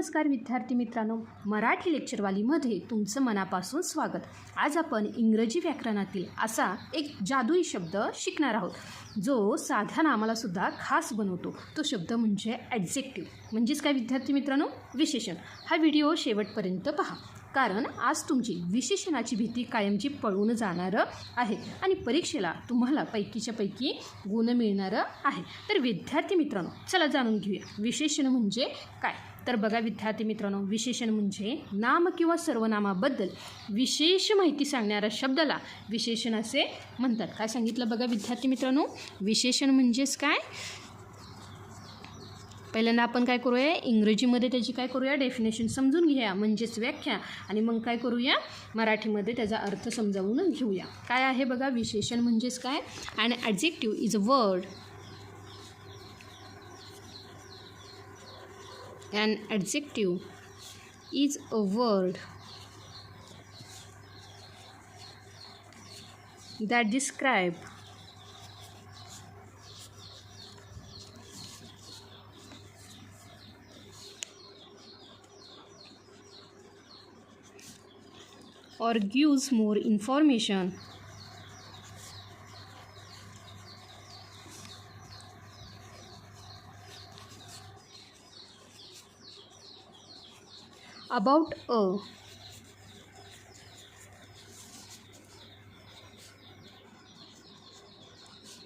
नमस्कार विद्यार्थी मित्रांनो, मराठी लेक्चरवालीमध्ये तुमचं मनापासून स्वागत। आज आपण इंग्रजी व्याकरणातील असा एक जादुई शब्द शिकणार आहोत, जो साध्या नामालासुद्धा खास बनवतो। तो शब्द म्हणजे ॲडजेक्टिव्ह, म्हणजेच काय विद्यार्थी मित्रांनो, विशेषण। हा व्हिडिओ शेवटपर्यंत पहा, कारण आज तुमची विशेषणाची भीती कायमची पळून जाणार आहे आणि परीक्षेला तुम्हाला पैकीच्या पैकी गुण मिळणार आहे। तर विद्यार्थी मित्रांनो, चला जाणून घेऊया विशेषण म्हणजे काय। तर बघा विद्यार्थी मित्रांनो, विशेषण म्हणजे नाम किंवा सर्वनामाबद्दल विशेष माहिती सांगणाऱ्या शब्दाला विशेषण असे म्हणतात। काय सांगितलं बघा विद्यार्थी मित्रांनो, विशेषण म्हणजेच काय। पहिल्यांदा आपण काय करूया, इंग्रजीमध्ये त्याची काय करूया, डेफिनेशन समजून घ्या, म्हणजेच व्याख्या, आणि मग काय करूया, मराठीमध्ये त्याचा अर्थ समजावून घेऊया। काय आहे बघा विशेषण म्हणजेच काय। An adjective is a word, an adjective is a word that describe or gives more information about a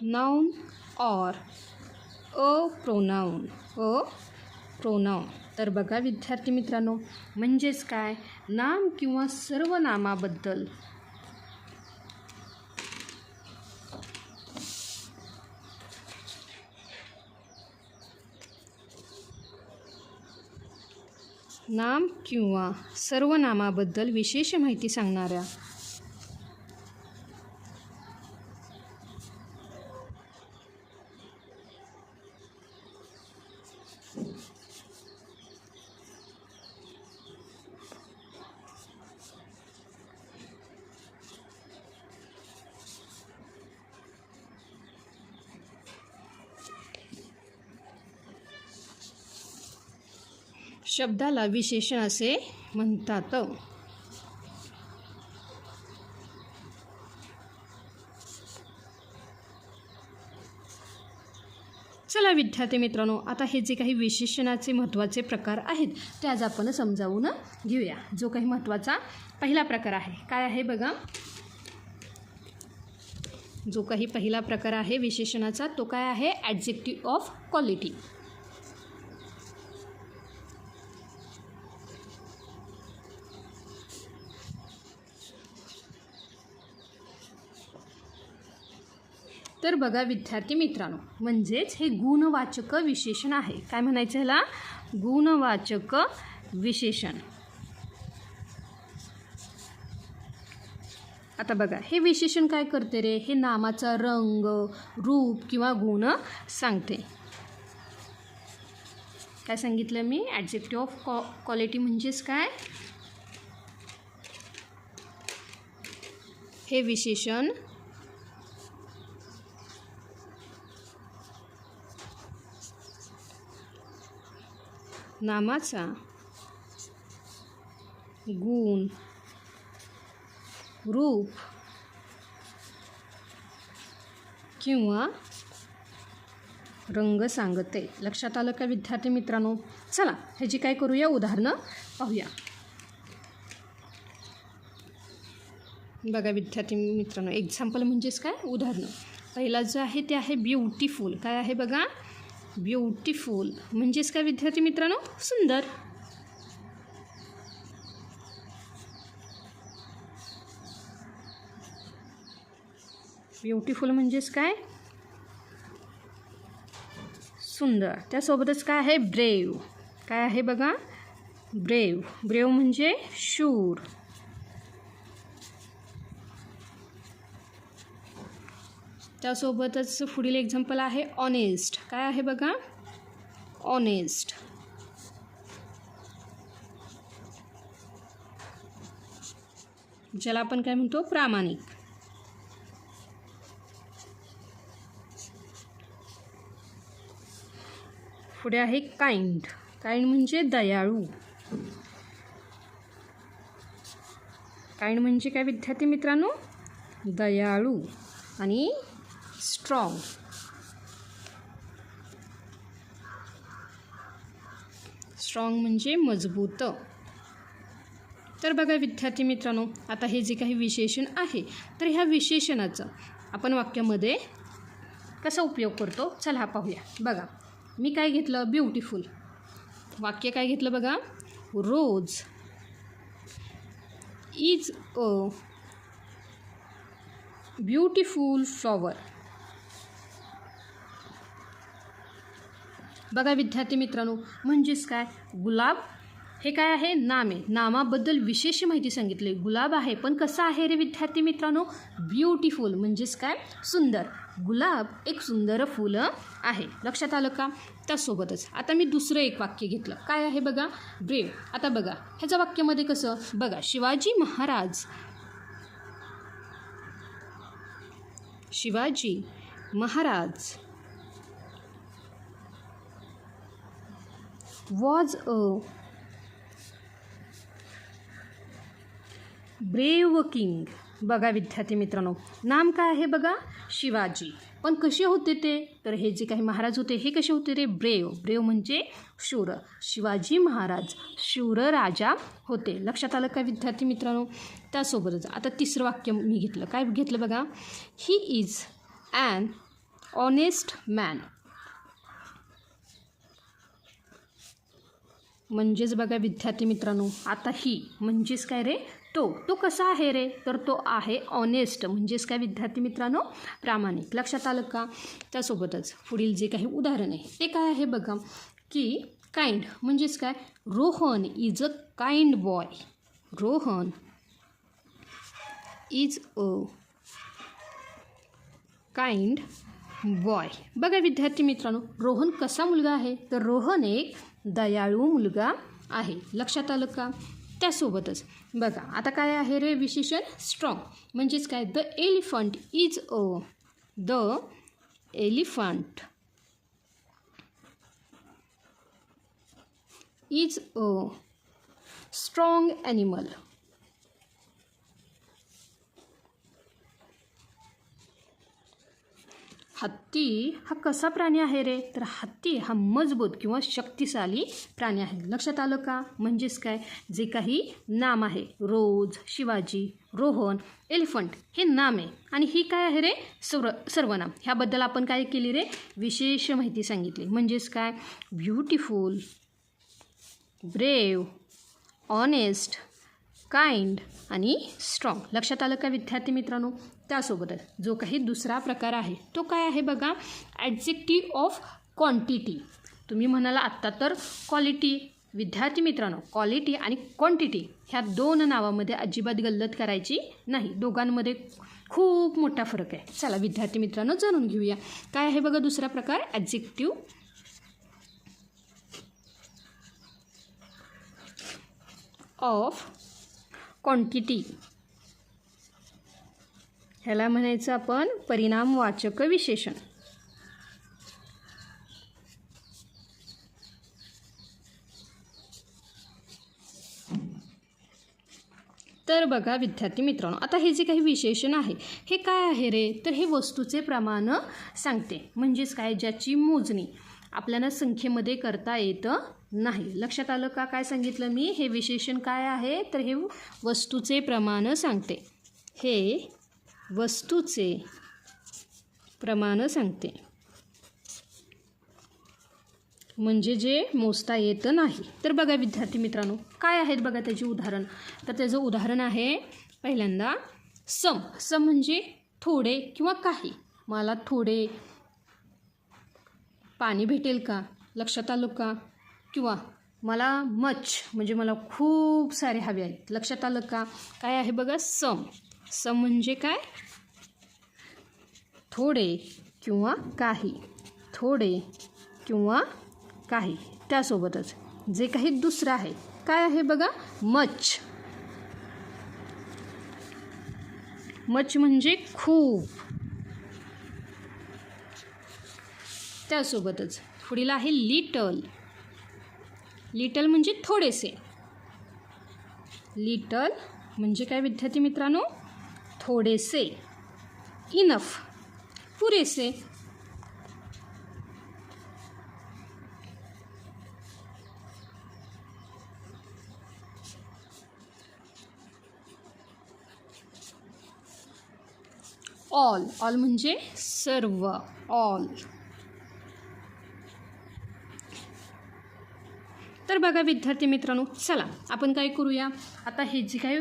noun or a pronoun, तर बघा विद्यार्थी मित्रांनो, म्हणजेच काय, नाम किंवा सर्वनामाबद्दल नाम किंवा सर्वनामाबद्दल विशेष माहिती सांगणाऱ्या शब्दाला विशेषण असे म्हणतात। चला विद्यार्थी मित्रांनो, आता हे जे काही विशेषणाचे महत्त्वाचे प्रकार आहेत ते आज आपण समजावून घेऊया। जो काही महत्त्वाचा पहिला प्रकार आहे, काय आहे बघा, जो काही पहिला प्रकार आहे विशेषणाचा तो काय आहे, ॲडजेक्टिव्ह ऑफ क्वालिटी। तर बघा विद्यार्थी मित्रांनो, म्हणजेच हे गुणवाचक विशेषण आहे। काय म्हणायचं ह्याला, गुणवाचक विशेषण। आता बघा हे विशेषण काय करते रे, हे नामाचा रंग, रूप किंवा गुण सांगते। काय सांगितलं मी, ॲडजेक्टिव्ह ऑफ क्वालिटी म्हणजेच काय, हे विशेषण नामाचा गुण, रूप किंवा रंग सांगते। लक्षात आलं का विद्यार्थी मित्रांनो। चला ह्याची काय करूया, उदाहरणं पाहूया। बघा विद्यार्थी मित्रांनो, एक्झाम्पल म्हणजेच काय, उदाहरणं। पहिला जो आहे ते आहे ब्युटिफुल। काय आहे बघा, ब्युटिफुल म्हणजेच काय विद्यार्थी मित्रांनो, सुंदर। ब्युटिफुल म्हणजेच काय, सुंदर। त्यासोबतच काय आहे, ब्रेव। काय आहे बघा, ब्रेव। ब्रेव म्हणजे शूर। त्यासोबतच पुढील एक्झाम्पल आहे ऑनेस्ट। काय आहे बघा, ऑनेस्ट। ज्याला आपण काय म्हणतो, प्रामाणिक। पुढे आहे काइंड। काइंड म्हणजे दयाळू. काइंड म्हणजे काय विद्यार्थी मित्रांनो? दयाळू. आणि स्ट्रॉंग. स्ट्रॉंग म्हणजे मजबूत. तर बघा विद्यार्थी मित्रांनो, आता हे जे काही विशेषण आहे तर ह्या विशेषणाचं आपण वाक्यामध्ये कसा उपयोग करतो चला पाहूया. बघा मी काय घेतलं? ब्युटिफुल. वाक्य काय घेतलं बघा? रोज इज अ ब्युटिफुल फ्लॉवर. बघा विद्यार्थी मित्रांनो, म्हणजेच काय? गुलाब हे काय आहे? नाम आहे. नामाबद्दल विशेष माहिती सांगितली. गुलाब आहे पण कसं आहे रे विद्यार्थी मित्रांनो? ब्युटिफुल. म्हणजेच काय? सुंदर. गुलाब एक सुंदर फुलं आहे. लक्षात आलं का? त्यासोबतच आता मी दुसरं एक वाक्य घेतलं. काय आहे बघा? ब्रेव. आता बघा ह्याच्या वाक्यामध्ये कसं? बघा Shivaji Maharaj was a brave king. बघा विद्यार्थी मित्रांनो, नाम काय आहे बघा? शिवाजी. पण कसे होते ते? तर हे जे काही महाराज होते हे कसे होते रे? ब्रेव. ब्रेव म्हणजे शूर. शिवाजी महाराज शूर राजा होते. लक्षात आलं का विद्यार्थी मित्रांनो? त्यासोबतच आता तिसरं वाक्य मी घेतलं. काय घेतलं बघा? He is an honest man. म्हणजेच बघा विद्यार्थी मित्रांनो, आता ही म्हणजेच काय रे? तो कसा आहे रे? तर तो आहे ऑनेस्ट. म्हणजेच काय विद्यार्थी मित्रांनो? प्रामाणिक. लक्षात आलं का? त्यासोबतच पुढील जे काही उदाहरण आहे ते काय आहे बघा? की काइंड म्हणजेच काय? Rohan is a kind boy. Rohan is a kind boy. बघा विद्यार्थी मित्रांनो, रोहन कसा मुलगा आहे? तर रोहन एक दयाळू मुलगा आहे. लक्षात आलं का? त्यासोबतच बघा आता काय आहे रे विशेषण? स्ट्रॉंग. म्हणजेच काय? The elephant is a strong animal. हत्ती हा कसा प्राणी आहे रे? तर हत्ती हा मजबूत किंवा शक्तिशाली प्राणी आहे. लक्षात आलं का? म्हणजेच काय? जे काही नाम आहे रोज, शिवाजी, रोहन, एलिफंट हे नाम आहे आणि ही काय आहे रे? सर्वनाम. ह्याबद्दल आपण काय केली रे? विशेष माहिती सांगितली. म्हणजेच काय? ब्युटिफुल, ब्रेव, ऑनेस्ट, काइंड आणि स्ट्रॉंग. लक्षात आलं का विद्यार्थी मित्रांनो? त्यासोबतच जो काही दुसरा प्रकार आहे तो काय आहे बघा? Adjective of quantity. तुम्ही म्हणाला आत्ता तर क्वालिटी. विद्यार्थी मित्रांनो, क्वालिटी आणि क्वांटिटी ह्या दोन नावामध्ये अजिबात गल्लत करायची नाही. दोघांमध्ये खूप मोठा फरक आहे. चला विद्यार्थी मित्रांनो जाणून घेऊया. काय आहे बघा दुसरा प्रकार? Adjective of quantity. ह्याला म्हणायचं आपण परिणामवाचक विशेषण. तर बघा विद्यार्थी मित्रांनो, आता हे जे काही विशेषण आहे हे काय आहे रे? तर हे वस्तूचे प्रमाण सांगते. म्हणजेच काय? ज्याची मोजणी आपल्याला संख्येमध्ये करता येतं नाही. लक्षात आलं का? काय सांगितलं मी? हे विशेषण काय आहे? तर हे वस्तूचे प्रमाण सांगते. हे वस्तूचे प्रमाण सांगते. म्हणजे जे मोजता येतं नाही. तर बघा विद्यार्थी मित्रांनो, काय आहेत बघा त्याची उदाहरण? तर त्याचं उदाहरण आहे पहिल्यांदा सम. सम म्हणजे थोडे किंवा काही. मला थोडे पाणी भेटेल का? लक्षात आलं का? किंवा मला मच म्हणजे मला खूप सारे हवे आहेत. लक्षात आलं का? काय आहे बघा? सम. सम म्हणजे काय? थोडे किंवा काही. थोडे किंवा काही. त्यासोबतच जे काही दुसरं आहे काय आहे बघा? मच. मच म्हणजे खूप. त्यासोबतच पुढील आहे लिटल. लिटल म्हणजे थोडेसे. लिटल म्हणजे काय विद्यार्थी मित्रांनो? थोडेसे. इनफ पुरेसे. ऑल. ऑल म्हणजे सर्व. ऑल. तर बघा विद्यार्थी मित्रांनो, चला आपण काय करूया, आता हे जी काही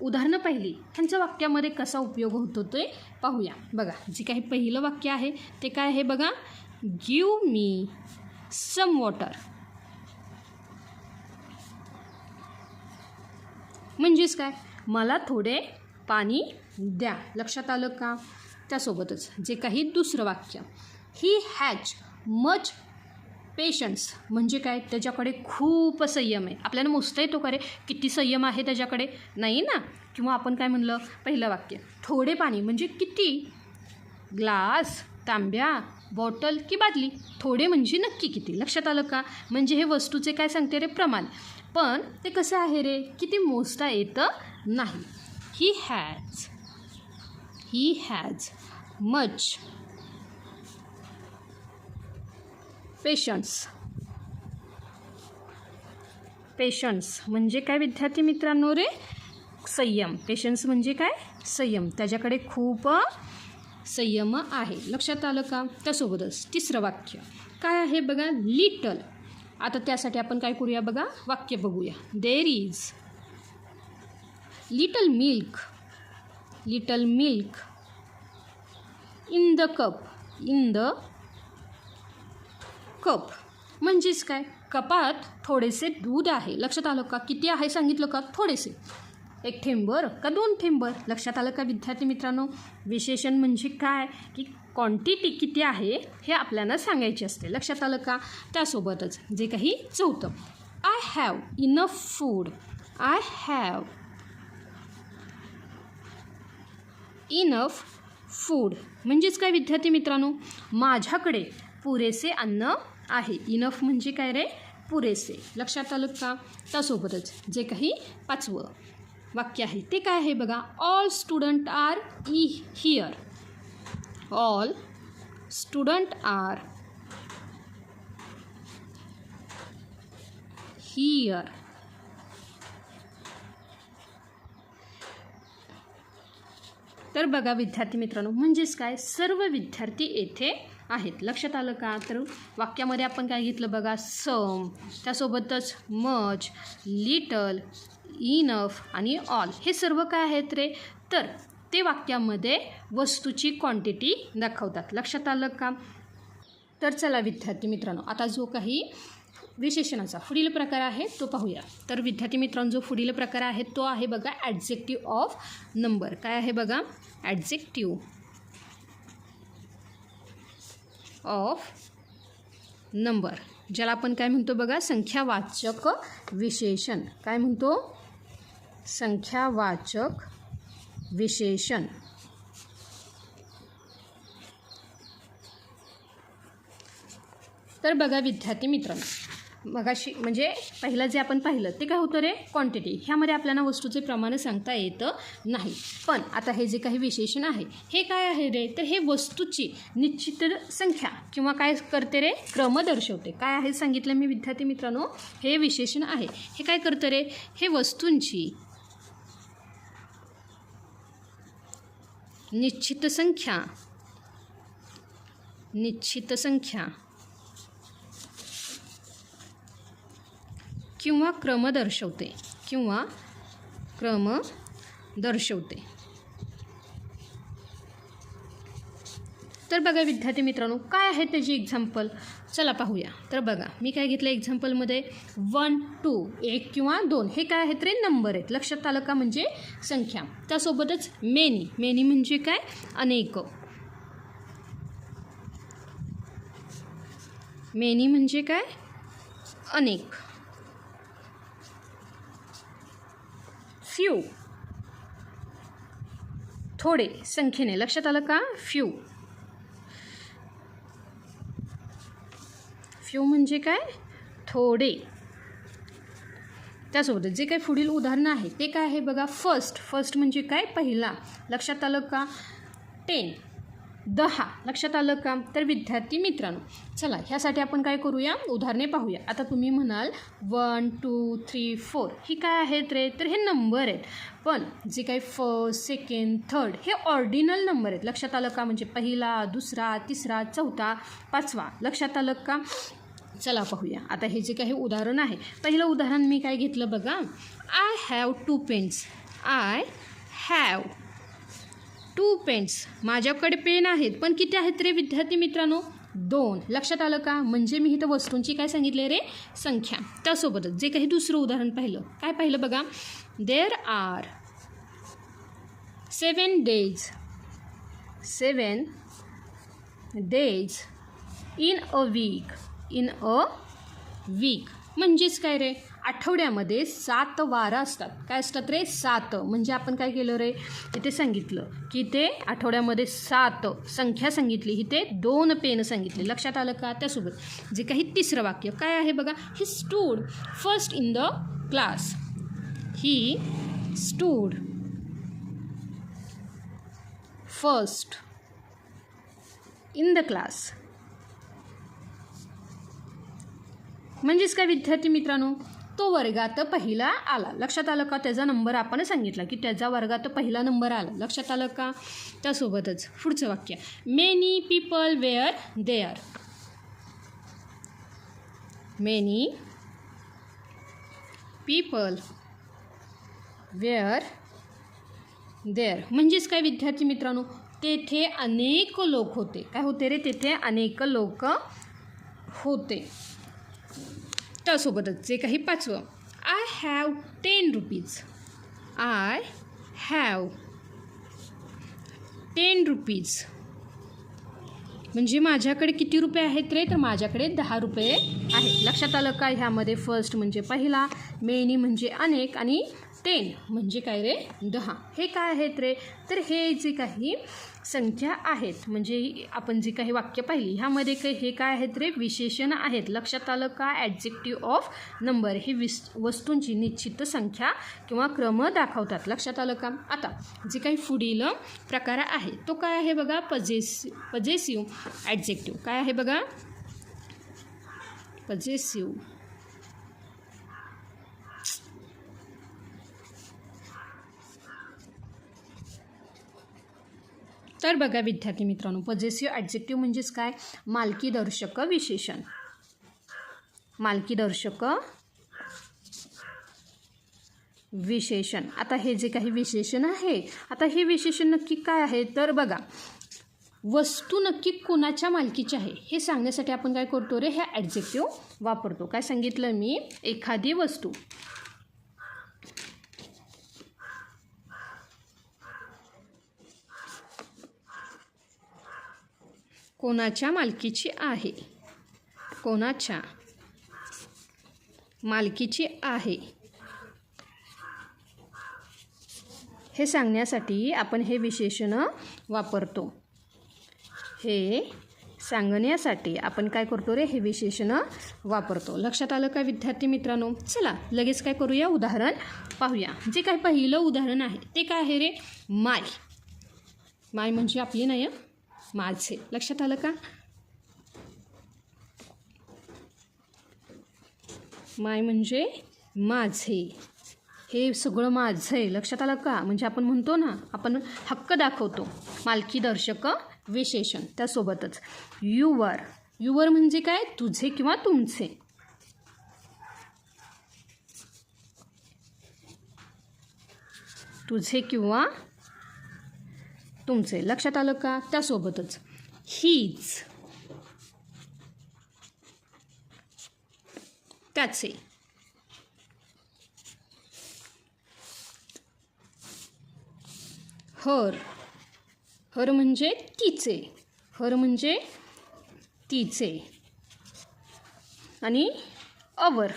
उदाहरणं पाहिली ह्यांच्या वाक्यामध्ये कसा उपयोग होतो ते पाहूया. बघा, जे काही पहिलं वाक्य आहे ते काय आहे बघा, गिव मी सम वॉटर. म्हणजेच काय, मला थोडे पाणी द्या. लक्षात आलं का? त्यासोबतच जे काही दुसरं वाक्य, ही हॅज मच पेशन्स. म्हणजे काय, त्याच्याकडे खूप संयम आहे. आपल्याला मोजता येतो का रे किती संयम आहे त्याच्याकडे? नाही ना. किंवा आपण काय म्हणलं, पहिलं वाक्य थोडे पाणी म्हणजे किती, ग्लास, तांब्या, बॉटल की बादली. थोडे म्हणजे नक्की किती. लक्षात आलं का? म्हणजे हे वस्तूचे काय सांगते रे, प्रमाण. पण ते कसं आहे रे, किती मोजता येतं नाही. ही हॅज मच पेशन्स म्हणजे काय विद्यार्थी मित्रांनो रे, संयम. पेशन्स म्हणजे काय, संयम. त्याच्याकडे खूप संयम आहे. लक्षात आलं का? त्यासोबतच तिसरं वाक्य काय आहे बघा, लिटल. आता त्यासाठी आपण काय करूया बघा, वाक्य बघूया. There is little milk in the cup. म्हणजेच काय, कपात थोडेसे दूध आहे. लक्षात आलं का? किती आहे सांगितलं का? थोडेसे. 1 थेंबर का 2 थेंबर. लक्षात आलं का विद्यार्थी मित्रांनो? विशेषण म्हणजे काय, की क्वांटिटी किती आहे हे आपल्याला सांगायचे असते. लक्षात आलं का? त्यासोबतच जे काही चौथं, I have enough food. I have enough food म्हणजेच काय विद्यार्थी मित्रांनो, माझ्याकडे पुरेसे अन्न आहे. इनफ म्हणजे काय रे, पुरेसे. लक्षात आलं का? त्यासोबतच जे काही पाचवं वाक्य आहे ते काय आहे बघा, all student are here. All student are here. तर बघा विद्यार्थी मित्रांनो, म्हणजेच काय, सर्व विद्यार्थी येथे आहेत. लक्षात आलं का? तर वाक्यामध्ये आपण काय घेतलं बघा, सम, त्यासोबतच मच, लिटल, इनफ आणि ऑल. हे सर्व काय आहेत रे, तर ते वाक्यामध्ये वस्तूची क्वांटिटी दाखवतात. लक्षात आलं का? तर चला विद्यार्थी मित्रांनो, आता जो काही विशेषणाचा पुढील प्रकार आहे तो पाहूया. तर विद्यार्थी मित्रांनो, जो पुढील प्रकार आहे तो आहे बघा ॲडजेक्टिव्ह ऑफ नंबर. काय आहे बघा, ॲडजेक्टिव्ह ऑफ नंबर, ज्याला आपण काय म्हणतो बघा, संख्यावाचक विशेषण. काय म्हणतो? संख्यावाचक विशेषण. तर बघा विद्यार्थी मित्रांनो, मगाशी म्हणजे पहिलं जे आपण पाहिलं ते काय होतं रे, क्वांटिटी. ह्यामध्ये आपल्याला वस्तूचे प्रमाण सांगता येतं नाही. पण आता हे जे काही विशेषण आहे हे काय आहे रे, तर हे वस्तूची निश्चित संख्या किंवा काय करते रे, क्रम दर्शवते. काय आहे सांगितलं मी विद्यार्थी मित्रांनो, हे विशेषण आहे. हे काय करतं रे, हे वस्तूंची निश्चित संख्या किंवा क्रम दर्शवते. तर बघा विद्यार्थी मित्रांनो, काय आहे त्याची एक्झाम्पल, चला पाहूया. तर बघा, मी काय घेतलं एक्झाम्पलमध्ये, 1, 2, 1 किंवा 2 हे काय आहेत रे, नंबर आहेत. लक्षात आलं का? म्हणजे संख्या. त्यासोबतच मेनी म्हणजे काय, अनेक. मेनी म्हणजे काय, अनेक. फ्यू थोडे संख्येने. लक्षात आलं का? फ्यू म्हणजे काय, थोडे. त्यासोबतच जे काही पुढील उदाहरणं आहे ते काय आहे बघा. फर्स्ट म्हणजे काय, पहिला. लक्षात आलं का. 10 10 लक्षात आलं का. तर विद्यार्थी मित्रांनो, चला ह्यासाठी आपण काय करूया, उदाहरणे पाहूया. आता तुम्ही म्हणाल 1 2 3 4 ही काय आहेत रे, तर हे नंबर आहेत. पण जे काही फर्स्ट, सेकंड, थर्ड हे ऑर्डिनल नंबर आहेत. लक्षात आलं का. म्हणजे पहिला, दुसरा, तिसरा, चौथा, पाचवा. लक्षात आलं का. चला पाहूया आता हे जे काही उदाहरण आहे. पहिलं उदाहरण मी काय घेतलं बघा. I have 2 pens. I have 2 pens. माझ्याकडे पेन आहेत, पण किती आहेत रे विद्यार्थी मित्रांनो, 2. लक्षात आलं का. म्हणजे मी इथं वस्तूंची काय सांगितले रे, संख्या. त्यासोबतच जे काही दुसरं उदाहरण पाहिलं, काय पाहिलं बघा. There are 7 days. 7 days in a week. in a week म्हणजेच काय रे, आठवड्यामध्ये 7 वार असतात. काय असतात रे, 7. म्हणजे आपण काय केलं रे, इथे सांगितलं की ते आठवड्यामध्ये 7 संख्या सांगितली, इथे 2 पेन सांगितले. लक्षात आलं का. त्यासोबत जे काही तिसरं वाक्य काय आहे बघा. He stood first in the class. He stood first in the class. म्हणजेच काय विद्यार्थी मित्रांनो, तो वर्गात पहिला आला. लक्षात आलं का. त्याचा नंबर आपण सांगितला की त्याचा वर्गात पहिला नंबर आला. लक्षात आलं का. त्यासोबतच पुढचं वाक्य. Many people were there. Many people were there. म्हणजेच काय विद्यार्थी मित्रांनो, तेथे अनेक लोक होते. काय होते रे, तेथे अनेक लोक होते. त्यासोबतच जे काही पाचवं. I have 10 rupees. I have 10 rupees. म्हणजे माझ्याकडे किती रुपये आहेत रे, तर माझ्याकडे 10 रुपये आहेत. लक्षात आलं का. ह्यामध्ये फर्स्ट म्हणजे पहिला, मेनी म्हणजे अनेक, आणि 10 म्हणजे काय रे, 10. हे काय आहेत रे, तर हे जे काही संख्या आहेत, म्हणजे आपण जी काही वाक्य पाहिली ह्यामध्ये काही हे काय आहेत रे, विशेषण आहेत. लक्षात आलं का. ॲडजेक्टिव्ह ऑफ नंबर हे वस्तूंची निश्चित संख्या किंवा क्रम दाखवतात. लक्षात आलं का. आता जे काही पुढील प्रकार आहे तो काय आहे बघा. Possessive adjective. काय आहे बघा, पजेसिव्ह. तर बघा विद्यार्थी मित्रांनो, पजेसिव्ह ॲडजेक्टिव्ह म्हणजेच काय, मालकीदर्शक विशेषण. मालकीदर्शक विशेषण. आता हे जे काही विशेषण आहे, आता हे विशेषण नक्की काय आहे, तर बघा वस्तू नक्की कोणाच्या मालकीची आहे हे सांगण्यासाठी आपण काय करतो रे, हे ॲडजेक्टिव्ह वापरतो. काय सांगितलं मी, एखादी वस्तू कोणाच्या मालकीची आहे, कोणाच्या मालकीची आहे हे सांगण्यासाठी आपण हे विशेषण वापरतो. हे सांगण्यासाठी आपण काय करतो रे, हे विशेषण वापरतो. लक्षात आलं का विद्यार्थी मित्रांनो. चला लगेच काय करूया, उदाहरण पाहूया. जे काय पहिलं उदाहरण आहे ते काय आहे रे, माय. माय म्हणजे आपली नाही, माझे. लक्षात आलं का. माय म्हणजे माझे, हे सगळं माझं आहे. लक्षात आलं का. म्हणजे आपण म्हणतो ना, आपण हक्क दाखवतो, मालकीदर्शक विशेषण. त्यासोबतच युवर. युवर म्हणजे काय, तुझे किंवा तुमचे. तुझे किंवा तुमचे. लक्षात आलं का. त्यासोबतच हीज, त्याचे. हर. हर म्हणजे तिचे. हर म्हणजे तिचे. आणि अवर.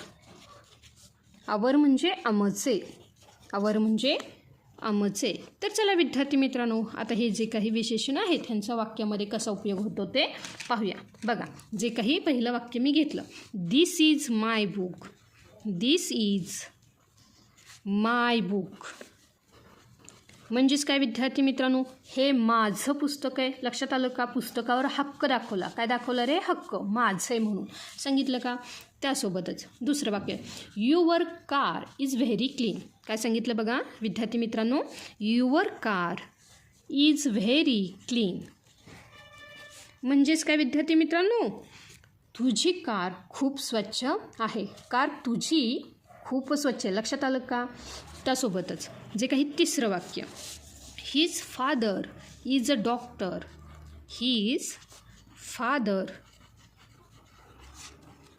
अवर म्हणजे आमचे. अवर म्हणजे आमचे. तर चला विद्यार्थी मित्रांनो, आता हे जे काही विशेषण आहेत त्यांचा वाक्यामध्ये कसा उपयोग होतो ते पाहूया. बघा, जे काही पहिलं वाक्य मी घेतलं, this is my book. This is my book. म्हणजेच काय विद्यार्थी मित्रांनो, हे माझं पुस्तक आहे. लक्षात आलं का? पुस्तकावर हक्क दाखवला. काय दाखवला रे? हक्क. माझं आहे म्हणून सांगितलं का? त्यासोबतच दुसरं वाक्य, your car is very clean. काय सांगितलं बघा विद्यार्थी मित्रांनो, your car is very clean. म्हणजेच काय विद्यार्थी मित्रांनो, तुझी कार खूप स्वच्छ आहे. कार तुझी खूप स्वच्छ आहे. लक्षात आलं का? त्यासोबतच जे काही तिसरं वाक्य, his father is a doctor. His father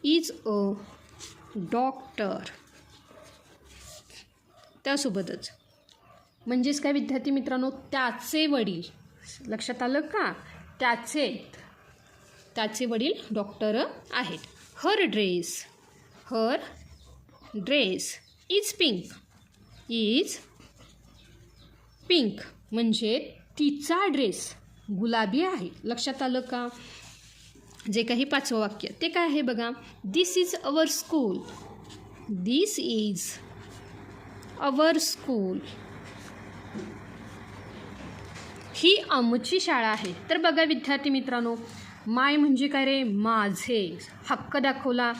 is a doctor. त्यासोबतच म्हणजेच काय विद्यार्थी मित्रांनो, त्याचे वडील. लक्षात आलं का? त्याचे वडील डॉक्टर आहेत. हर ड्रेस इज पिंक. म्हणजे तिचा ड्रेस गुलाबी आहे. लक्षात आलं का? जे काही पाचवं वाक्य ते काय आहे बघा, this is our school. This is our school. ही आमची शाळा आहे. तर बघा विद्यार्थी मित्रांनो, माय म्हणजे काय रे? माझे. हक्क दाखवला.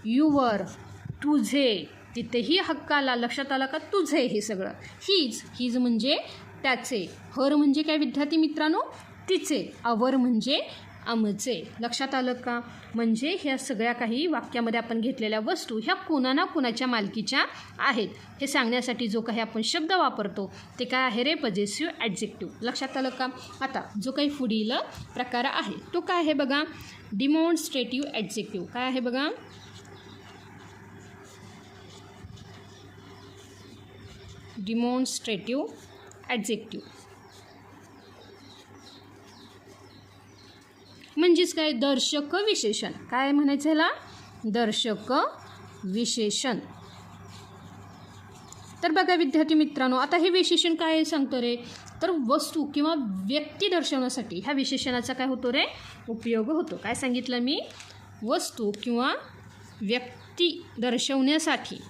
युअर तुझे, तिथेही हक्क आला. लक्षात आला का? तुझे हे सगळं. हिज म्हणजे त्याचे. हर म्हणजे काय विद्यार्थी मित्रांनो? तिचे. अवर म्हणजे आमचे. लक्षात आलं का? म्हणजे ह्या सगळ्या काही वाक्यामध्ये आपण घेतलेल्या वस्तू ह्या कोणा ना कोणाच्या मालकीच्या आहेत हे सांगण्यासाठी जो काही आपण शब्द वापरतो ते काय आहे रे? Possessive adjective. लक्षात आलं का? आता जो काही पुढील प्रकार आहे तो काय आहे बघा, डिमॉन्स्ट्रेटिव्ह ॲडजेक्टिव्ह. काय आहे बघा, डिमॉन्स्ट्रेटिव्ह ॲडजेक्टिव्ह. म्हणजेच काय? दर्शक विशेषण. काय म्हणायचं ह्याला? दर्शक विशेषण. तर बघा विद्यार्थी मित्रांनो, आता हे विशेषण काय सांगतं रे? तर वस्तू किंवा व्यक्ती दर्शवण्यासाठी ह्या विशेषणाचा काय होतो रे? उपयोग होतो. काय सांगितलं मी? वस्तू किंवा व्यक्ती दर्शवण्यासाठी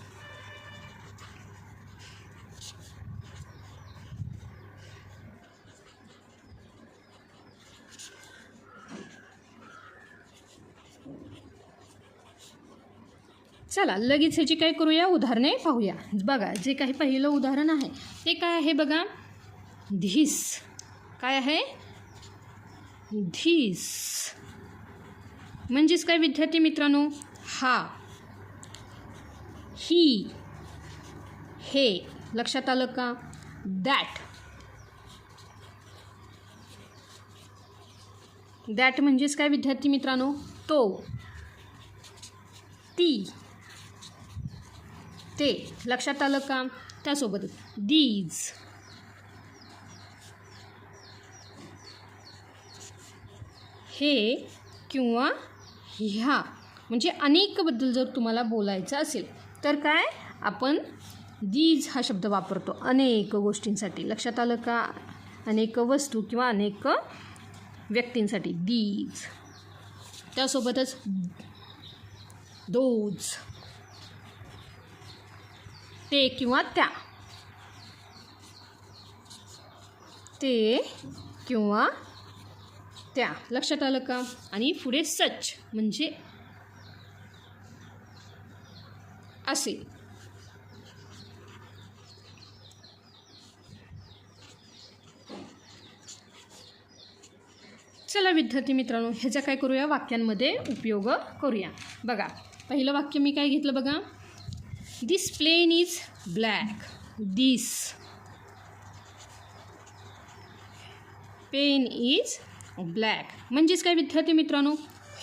चला लगेच ह्याची काय करूया? उदाहरणे पाहूया. बघा जे काही पहिलं उदाहरण आहे ते काय आहे बघा, धिस. काय आहे? धिस. म्हणजेच काय विद्यार्थी मित्रांनो? हा, ही, हे. लक्षात आलं का? दॅट म्हणजेच काय विद्यार्थी मित्रांनो? तो, ती, ते. लक्षात आलं का? त्यासोबतच दीज, हे किंवा ह्या. म्हणजे अनेकबद्दल जर तुम्हाला बोलायचं असेल तर काय आपण दीज हा शब्द वापरतो अनेक गोष्टींसाठी. लक्षात आलं का? अनेक वस्तू किंवा अनेक व्यक्तींसाठी दीज. त्यासोबतच दोज, ते किंवा त्या. ते किंवा त्या. लक्षात आलं का? आणि पुढे सच म्हणजे असे. चला विद्यार्थी मित्रांनो, ह्याचा काय करूया? वाक्यांमध्ये उपयोग करूया. बघा पहिलं वाक्य मी काय घेतलं बघा, this plane is black. This pen is black. म्हणजेच काय विद्यार्थी मित्रांनो?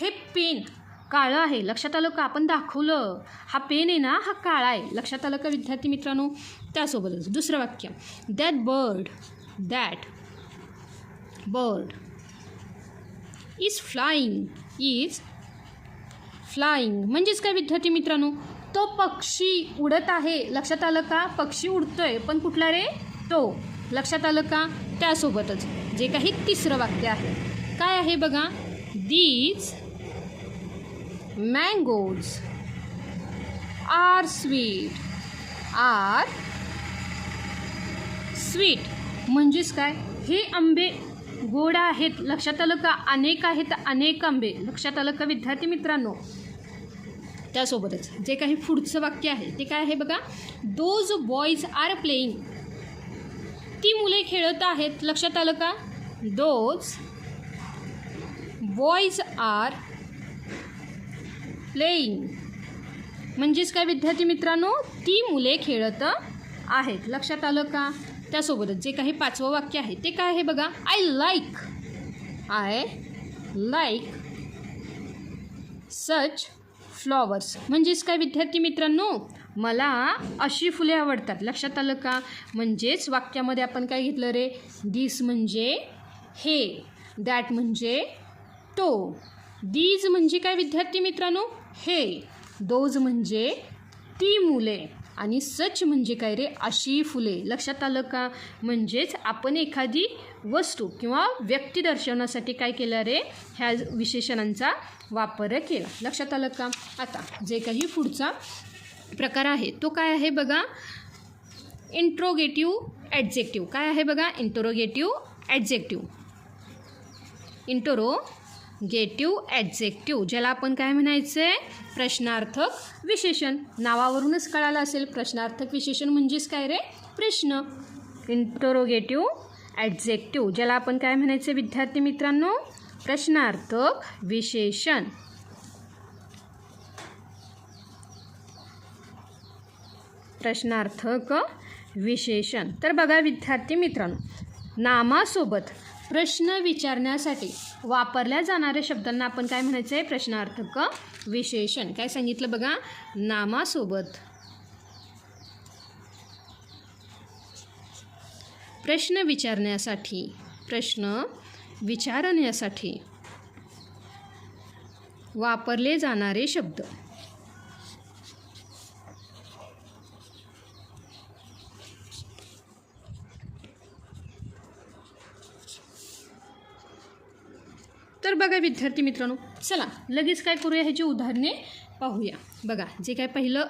हे पेन काळं आहे. लक्षात आलं का? आपण दाखवलं हा पेन आहे ना, हा काळा आहे. लक्षात आलं का विद्यार्थी मित्रांनो? त्यासोबतच दुसरं वाक्य, दॅट बर्ड इज फ्लाइंग. म्हणजेच काय विद्यार्थी मित्रांनो? तो पक्षी उडत आहे. लक्षात आलं का? पक्षी उडतोय पण कुठला रे? तो. लक्षात आलं का? त्यासोबतच जे काही तिसरं वाक्य आहे काय आहे बघा, these mangoes are sweet. Are sweet. म्हणजेच काय, हे आंबे गोड आहेत. लक्षात आलं का? अनेक आहेत, अनेक आंबे. लक्षात आलं का विद्यार्थी मित्रांनो? त्यासोबतच जे काही पुढचं वाक्य आहे ते काय आहे बघा. Those boys are playing. ती मुले खेळत आहेत. लक्षात आलं का? Those boys are playing. म्हणजेच काय विद्यार्थी मित्रांनो, ती मुले खेळत आहेत. लक्षात आलं का? त्यासोबतच जे काही पाचवं वाक्य आहे ते काय आहे बघा. I like such flowers. म्हणजेच काय विद्यार्थी मित्रांनो, मला अशी फुले आवडतात. लक्षात आलं का? म्हणजेच वाक्यामध्ये आपण काय घेतलं रे. दिस म्हणजे हे, दॅट म्हणजे तो, दीज म्हणजे काय विद्यार्थी मित्रांनो, हे, दोज म्हणजे ती मुले, आणि सच म्हणजे काय रे, अशी फुले. लक्षात आलं का? म्हणजेच आपण एखादी वस्तू किंवा व्यक्ती दर्शवण्यासाठी काय केलं रे, ह्या विशेषणांचा वापर केला. लक्षात आलं का? आता जे काही पुढचा प्रकार आहे तो काय आहे बघा. Interrogative adjective. काय आहे बघा. Interrogative adjective. इंट्रोगेटिव्ह ॲडजेक्टिव्ह ज्याला आपण काय म्हणायचं आहे, प्रश्नार्थक विशेषण. नावावरूनच कळालं असेल, प्रश्नार्थक विशेषण म्हणजेच काय रे, प्रश्न. इंट्रोगेटिव्ह ॲडजेक्टिव्ह ज्याला आपण काय म्हणायचं विद्यार्थी मित्रांनो, प्रश्नार्थक विशेषण. प्रश्नार्थक विशेषण. तर बघा विद्यार्थी मित्रांनो, नामासोबत प्रश्न विचारण्यासाठी वापरल्या जाणाऱ्या शब्दांना आपण काय म्हणायचं आहे, प्रश्नार्थक विशेषण. काय सांगितलं बघा. नामासोबत प्रश्न विचारण्यासाठी वापरले जाणारे शब्द. तर बघा विद्यार्थी मित्रांनो, चला लगेच काय करूया, ह्याची उदाहरणे पाहूया. बघा जे काय पहिलं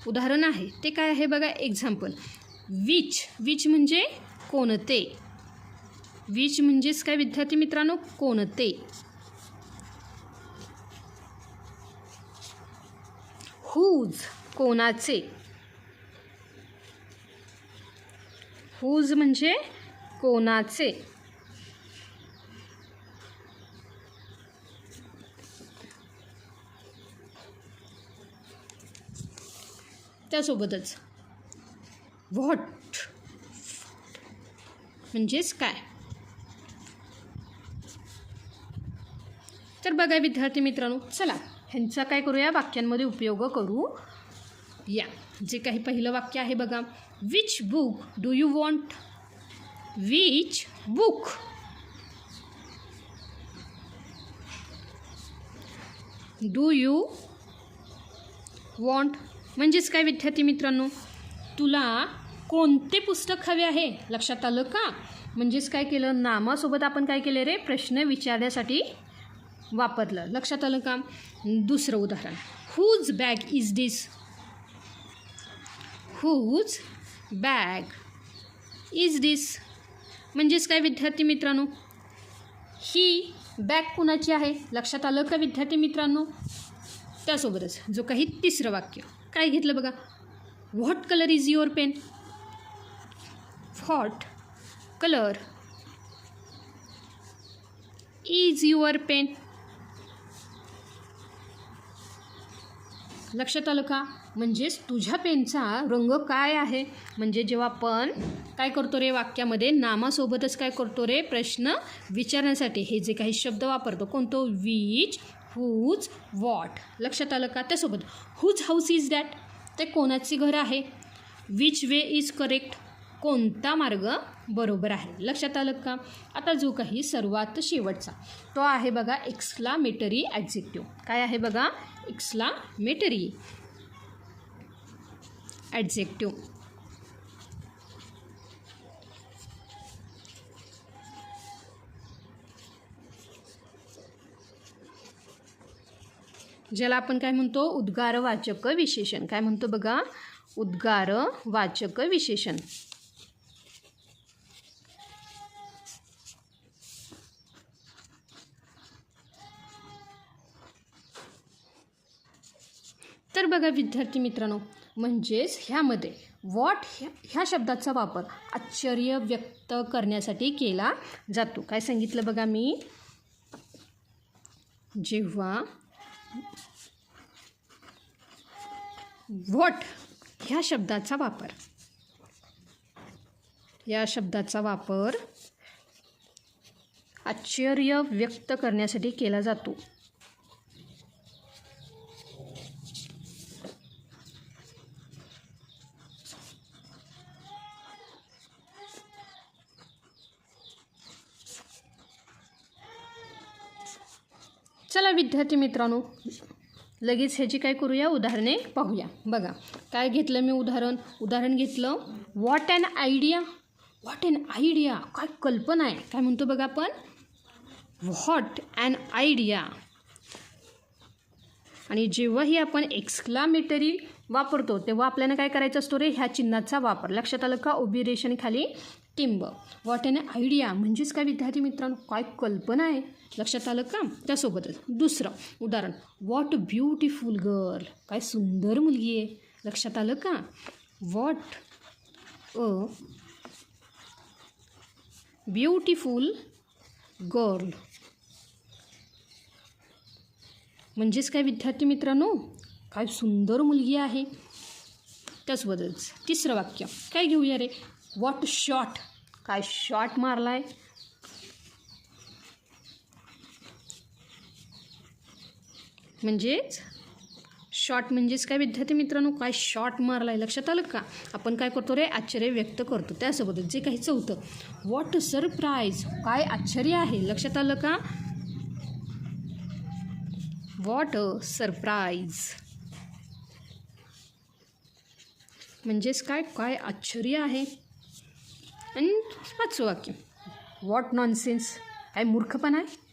उदाहरण आहे ते काय आहे बघा. एक्झाम्पल. विच म्हणजे कोणते. विच म्हणजेच काय विद्यार्थी मित्रांनो, कोणते. हुज कोणाचे. हुज म्हणजे कोणाचे. त्यासोबतच व्हॉट म्हणजेच काय. तर बघा विद्यार्थी मित्रांनो, चला ह्यांचा काय करूया, वाक्यांमध्ये उपयोग करू या. जे काही पहिलं वाक्य आहे बघा. Which book do you want. Which book. Do you want म्हणजेच काय विद्यार्थी मित्रांनो, तुला कोणते पुस्तक हवे आहे. लक्षात आलं का? म्हणजेच काय केलं, नामासोबत आपण काय केलं रे, प्रश्न विचारण्यासाठी वापरलं. लक्षात आलं का? दुसरं उदाहरण. Whose bag is this. Whose bag is this म्हणजेच काय विद्यार्थी मित्रांनो, ही बॅग कुणाची आहे. लक्षात आलं का विद्यार्थी मित्रांनो? त्यासोबतच जो काही तिसरं वाक्य काय घेतलं बघा. What colour is your pen. What colour is your pen. लक्षात आलं का? म्हणजेच तुझ्या पेनचा रंग काय आहे. म्हणजे जेव्हा आपण काय करतो रे, वाक्यामध्ये नामासोबतच काय करतो रे, प्रश्न विचारण्यासाठी हे जे काही शब्द वापरतो, कोणतो, विच, हुज, व्हॉट. लक्षात आलं का? त्यासोबत हुज हाऊस इज दॅट. ते कोणाचे घर आहे. Which way is correct. कोणता मार्ग बरोबर आहे. लक्षात आलं का? आता जो काही सर्वात शेवटचा तो आहे बघा एक्सक्लामेटरी ॲडजेक्टिव्ह. काय आहे बघा, एक्सक्लामेटरी ॲडजेक्टिव्ह. ज्याला आपण काय म्हणतो, उद्गारवाचक विशेषण. काय म्हणतो बघा, उद्गारवाचक विशेषण. तर बघा विद्यार्थी मित्रांनो, म्हणजेच ह्यामध्ये व्हॉट ह्या शब्दाचा वापर आश्चर्य व्यक्त करण्यासाठी केला जातो. काय सांगितलं बघा मी, जेव्हा व्हॉट ह्या शब्दाचा वापर आश्चर्य व्यक्त करण्यासाठी केला जातो. चला विद्यार्थी मित्रांनो, लगेच ह्याची काय करूया, उदाहरणे पाहूया. बघा काय घेतलं मी उदाहरण घेतलं, व्हॉट ॲन आयडिया. काय कल्पना आहे. काय म्हणतो बघा आपण, व्हॉट ॲन आयडिया. आणि जेव्हाही आपण एक्सक्लामेटरी वापरतो तेव्हा आपल्याला काय करायचं असतो रे, ह्या चिन्हाचा वापर. लक्षात आलं का, उभी रेषा खाली टिंब. व्हॉट ॲन आयडिया म्हणजेच काय विद्यार्थी मित्रांनो, काय कल्पना आहे. लक्षात आलं का. त्यासोबतच दुसरं उदाहरण, व्हॉट ब्युटिफुल गर्ल. काय सुंदर मुलगी आहे. लक्षात आलं का. व्हॉट अ ब्युटिफुल गर्ल म्हणजेच काय विद्यार्थी मित्रांनो, काय सुंदर मुलगी आहे. त्यासोबतच तिसरं वाक्य काय घेऊया रे, व्हॉट शॉट. काय शॉट मारला आहे. म्हणजेच शॉट म्हणजेच काय विद्यार्थी मित्रांनो, काय शॉट मारला आहे. लक्षात आलं का. आपण काय करतो रे, आश्चर्य व्यक्त करतो. त्यासोबतच जे काही चौथं, व्हॉट सरप्राईज. काय आश्चर्य आहे. लक्षात आलं का. व्हॉट सरप्राईज म्हणजेच काय आश्चर्य आहे. आणि पाचवं वाक्य, व्हॉट नॉनसेन्स. काय मूर्खपणा आहे.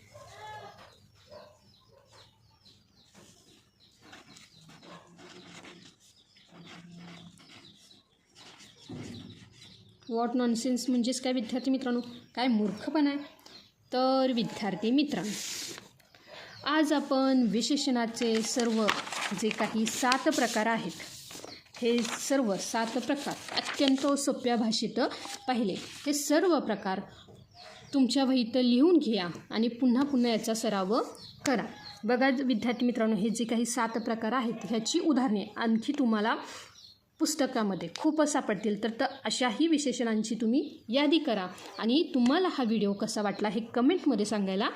व्हॉट नॉनसेन्स म्हणजेच काय विद्यार्थी मित्रांनो, काय मूर्खपणा आहे. तर विद्यार्थी मित्रांनो, आज आपण विशेषणाचे सर्व जे काही 7 प्रकार आहेत, हे सर्व 7 प्रकार अत्यंत सोप्या भाषेत पाहिले. हे सर्व प्रकार तुमच्या वहीत लिहून घ्या आणि पुन्हा याचा सराव करा. बघा विद्यार्थी मित्रांनो, हे जे काही 7 प्रकार आहेत ह्याची उदाहरणे आणखी तुम्हाला पुस्तकामध्ये खूप सापडतील. तर अशाही विशेषणांची तुम्ही यादी करा आणि तुम्हाला हा व्हिडिओ कसा वाटला हे कमेंटमध्ये सांगायला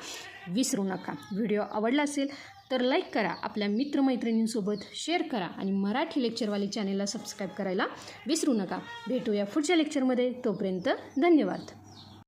विसरू नका. व्हिडिओ आवडला असेल तर लाईक करा, आपल्या मित्रमैत्रिणींसोबत शेअर करा आणि मराठी लेक्चरवाले चॅनेलला सबस्क्राईब करायला विसरू नका. भेटूया पुढच्या लेक्चरमध्ये. तोपर्यंत धन्यवाद.